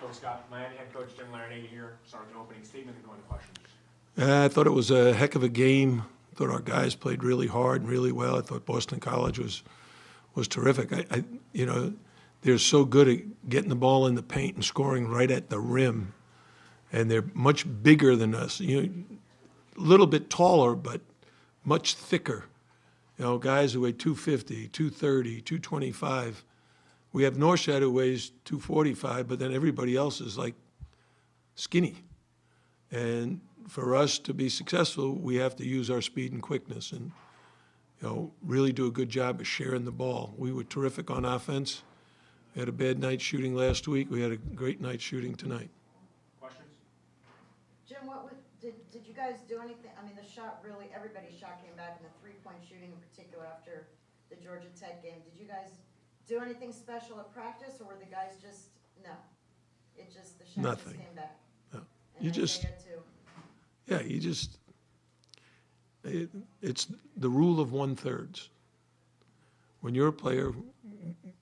Coach Scott, Miami head coach Jim Larrañaga here. Start with an opening statement and go into questions. I thought it was a heck of a game. I thought our guys played really hard and really well. I thought Boston College was terrific. They're so good at getting the ball in the paint and scoring right at the rim, and they're much bigger than us. A little bit taller, but much thicker. Guys who weigh 250, 230, 225. We have Norshad who weighs 245, but then everybody else is like skinny. And for us to be successful, we have to use our speed and quickness and, really do a good job of sharing the ball. We were terrific on offense. We had a bad night shooting last week. We had a great night shooting tonight. Questions? Jim, did you guys do anything? I mean, the shot really, everybody's shot came back, and the three-point shooting in particular after the Georgia Tech game. Did you guys do anything special at practice, or were the guys just, no? It just, the shot Nothing. just came back? No. It's the rule of 1/3. When you're a player,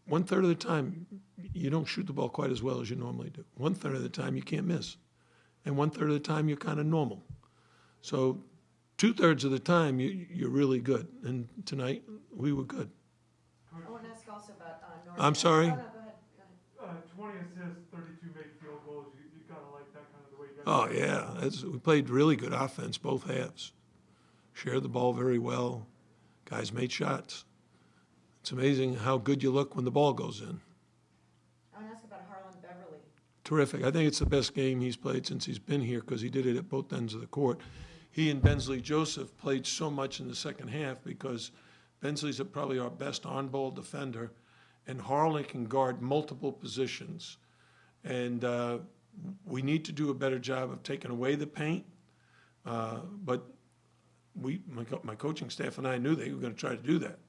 1/3 of the time, you don't shoot the ball quite as well as you normally do. 1/3 of the time, you can't miss. And 1/3 of the time, you're kind of normal. So 2/3 of the time, you're really good. And tonight, we were good. I want to ask also about North. I'm sorry? Oh, no, go ahead. 20 assists, 32 made field goals. You gotta like that kind of the way you guys. Oh, yeah. We played really good offense both halves. Shared the ball very well. Guys made shots. It's amazing how good you look when the ball goes in. I want to ask about Harlan Beverly. Terrific. I think it's the best game he's played since he's been here because he did it at both ends of the court. He and Bensley Joseph played so much in the second half because Bensley's probably our best on-ball defender, and Harlan can guard multiple positions. And we need to do a better job of taking away the paint, but my coaching staff and I knew they were going to try to do that.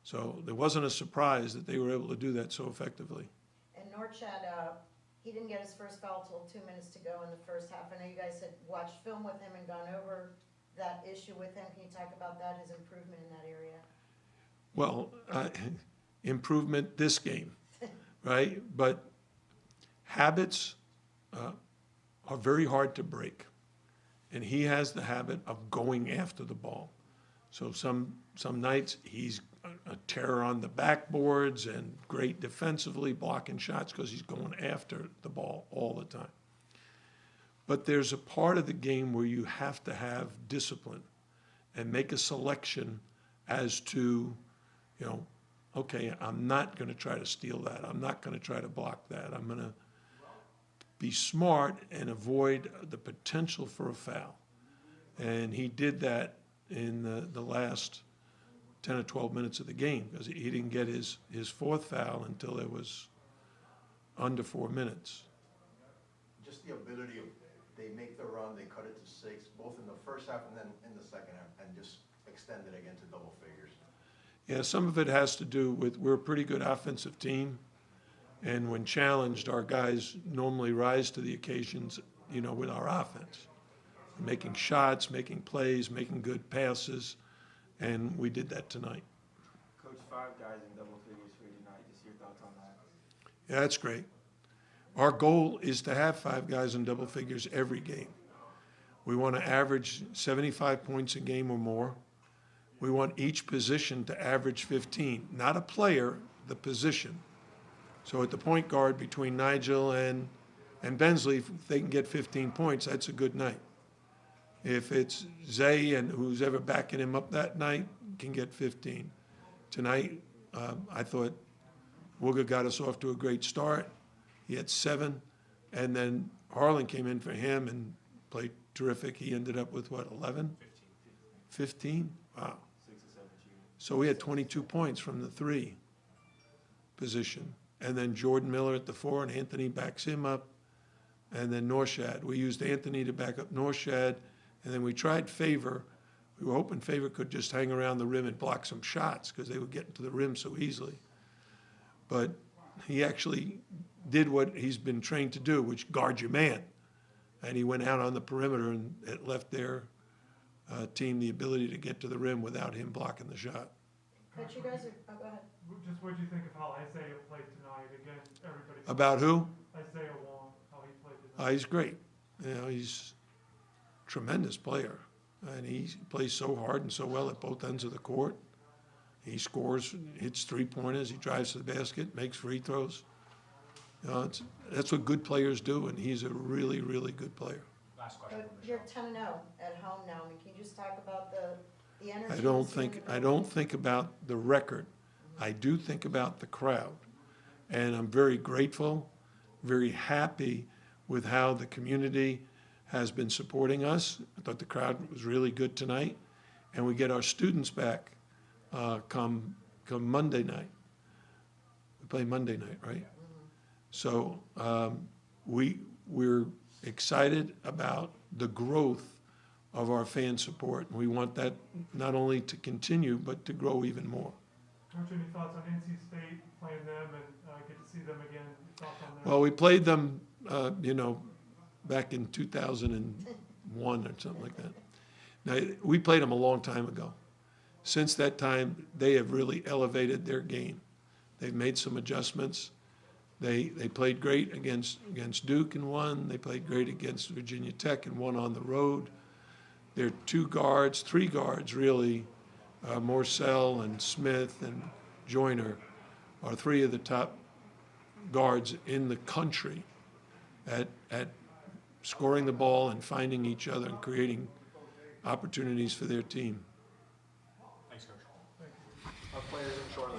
So there wasn't a surprise that they were able to do that so effectively. And Norchad, he didn't get his first foul till 2 minutes to go in the first half. I know you guys had watched film with him and gone over that issue with him. Can you talk about that, his improvement in that area? Well, improvement this game, right? But habits are very hard to break. And he has the habit of going after the ball. So some nights he's a terror on the backboards and great defensively, blocking shots because he's going after the ball all the time. But there's a part of the game where you have to have discipline and make a selection as to, okay, I'm not going to try to steal that. I'm not going to try to block that. I'm going to be smart and avoid the potential for a foul. And he did that in the last 10 or 12 minutes of the game because he didn't get his fourth foul until it was under 4 minutes. Just the ability of, they make the run, they cut it to 6, both in the first half and then in the second half, and just extend it again to double figures. Yeah, some of it has to do with we're a pretty good offensive team. And when challenged, our guys normally rise to the occasions, with our offense. Making shots, making plays, making good passes, and we did that tonight. Coach, 5 guys in double figures for you tonight. Just your thoughts on that. Yeah, that's great. Our goal is to have 5 guys in double figures every game. We want to average 75 points a game or more. We want each position to average 15, not a player, the position. So at the point guard between Nigel and Bensley, if they can get 15 points, that's a good night. If it's Zay and who's ever backing him up that night can get 15. Tonight, I thought Wooga got us off to a great start. He had 7, and then Harlan came in for him and played terrific. He ended up with, 11? 15? Wow. 6 or 7 shooting. So we had 22 points from the 3 position. And then Jordan Miller at the 4, and Anthony backs him up. And then Norshad. We used Anthony to back up Norshad. And then we tried Favor. We were hoping Favor could just hang around the rim and block some shots because they would get into the rim so easily. But he actually did what he's been trained to do, which guard your man. And he went out on the perimeter, and it left their team the ability to get to the rim without him blocking the shot. Coach, you guys are, go ahead. Just what do you think of how Isaiah played tonight? Again, everybody. About who? Isaiah Wong, how He's great. You know, he's a tremendous player. And he plays so hard and so well at both ends of the court. He scores, hits three-pointers, he drives to the basket, makes free throws. You know, that's what good players do, and he's a really, really good player. Last question But from you're Michelle. 10-0 at home now, I mean, can you just talk about the energy? I you don't see in think, the I building? don't think about the record. I do think about the crowd. And I'm very grateful, very happy with how the community has been supporting us. I thought the crowd was really good tonight. And we get our students back come Monday night. We play Monday night, right? So we're excited about the growth of our fan support. We want that not only to continue, but to grow even more. Coach, any thoughts on NC State, playing them and get to see them again? Thoughts on that? Well, we played them, back in 2001 or something like that. Now, we played them a long time ago. Since that time, they have really elevated their game. They've made some adjustments. They played great against Duke and won. They played great against Virginia Tech and won on the road. They're three guards really, Morcell and Smith and Joyner are three of the top guards in the country at scoring the ball and finding each other and creating opportunities for their team. Thanks, Coach. Our players in short